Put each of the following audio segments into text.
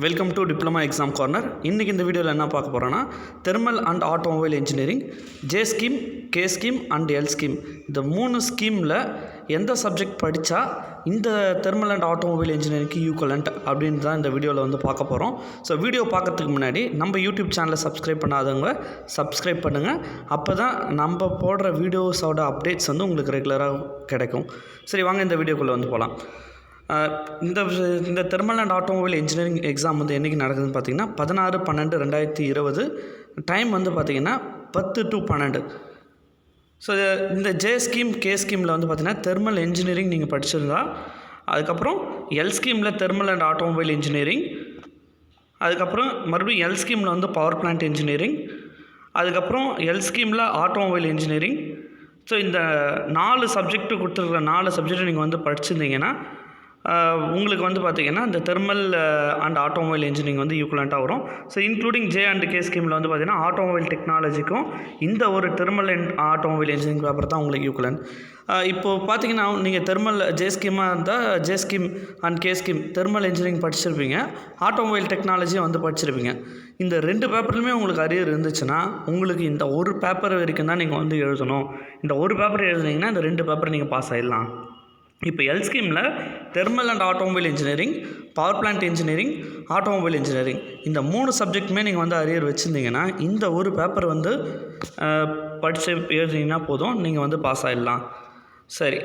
Welcome to diploma exam corner. இன்றைக்கி இந்த வீடியோவில் என்ன பார்க்க போகிறோன்னா thermal and automobile engineering J scheme, K scheme and L scheme, இந்த 3 ஸ்கீமில் எந்த சப்ஜெக்ட் படித்தா இந்த தெர்மல் அண்ட் ஆட்டோமொபைல் இன்ஜினியரிங்க்கு ஈக்குவலண்ட் அப்படின்னு தான் இந்த வீடியோவில் வந்து பார்க்க போகிறோம். ஸோ வீடியோ பார்க்கறதுக்கு முன்னாடி நம்ம யூடியூப் சேனலை சப்ஸ்கிரைப் பண்ணாதவங்க சப்ஸ்கிரைப் பண்ணுங்கள். அப்போ தான் நம்ம போடுற வீடியோஸோட அப்டேட்ஸ் வந்து உங்களுக்கு ரெகுலராக கிடைக்கும். சரி, வாங்க இந்த வீடியோக்குள்ளே வந்து போகலாம். இந்த thermal and automobile engineering exam வந்து என்றைக்கு நடக்குதுன்னு பார்த்தீங்கன்னா 16/12/2020. டைம் வந்து பார்த்திங்கன்னா 10 to 12. ஸோ இந்த ஜே ஸ்கீம், கே ஸ்கீமில் வந்து பார்த்திங்கன்னா தெர்மல் இன்ஜினியரிங் நீங்கள் படிச்சிருந்தா, அதுக்கப்புறம் எல் ஸ்கீமில் தெர்மல் அண்ட் ஆட்டோமொபைல் இன்ஜினியரிங், அதுக்கப்புறம் மறுபடியும் எல் ஸ்கீமில் வந்து பவர் பிளான்ட் இன்ஜினியரிங், அதுக்கப்புறம் எல் ஸ்கீமில் ஆட்டோமொபைல் இன்ஜினியரிங். ஸோ இந்த 4 சப்ஜெக்ட்டு கொடுத்துருக்குற 4 சப்ஜெக்ட்டு நீங்கள் வந்து படிச்சிருந்தீங்கன்னா உங்களுக்கு வந்து பார்த்திங்கன்னா இந்த தெர்மல் அண்ட் ஆட்டோமொபைல் இன்ஜினியரிங் வந்து ஈக்குவலண்ட்டாக வரும். So including J and K ஸ்கீமில் வந்து பார்த்திங்கன்னா ஆட்டோமொபைல் டெக்னாலஜிக்கும் இந்த ஒரு thermal and automobile engineering paper தான் உங்களுக்கு ஈக்குவலண்ட். இப்போது பார்த்திங்கன்னா நீங்கள் தெர்மல் ஜே ஸ்கீமாக இருந்தால் J scheme and K scheme thermal engineering படிச்சிருப்பீங்க, ஆட்டோமொபைல் டெக்னாலஜியை வந்து படிச்சிருப்பீங்க. இந்த 2 பேப்பர்லையுமே உங்களுக்கு அரியர் இருந்துச்சுன்னா உங்களுக்கு இந்த ஒரு பேப்பர் வரைக்கும் தான் நீங்கள் வந்து எழுதணும். இந்த ஒரு பேப்பர் எழுதுனீங்கன்னா இந்த 2 பேப்பர் நீங்கள் பாஸ் ஆகிடலாம். இப்போ எல் ஸ்கீமில் thermal and automobile engineering, power plant engineering, automobile engineering, இந்த 3 சப்ஜெக்ட்டுமே நீங்கள் வந்து அரியர் வச்சுருந்தீங்கன்னா இந்த ஒரு பேப்பர் வந்து படித்து எழுதினீங்கன்னா போதும், நீங்கள் வந்து பாஸ் ஆகிடலாம். சரி,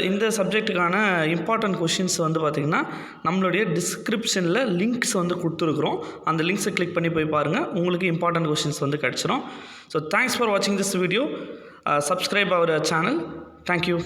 இந்த சப்ஜெக்ட்டுக்கான இம்பார்ட்டன்ட் கொஷின்ஸ் வந்து பார்த்திங்கன்னா நம்மளுடைய டிஸ்கிரிப்ஷனில் லிங்க்ஸ் வந்து கொடுத்துருக்குறோம். அந்த லிங்க்ஸை கிளிக் பண்ணி போய் பாருங்கள், உங்களுக்கு இம்பார்ட்டன்ட் கொஷின்ஸ் வந்து கிடச்சிரும். ஸோ தேங்க்ஸ் ஃபார் வாட்சிங் this video. Subscribe our channel. Thank you.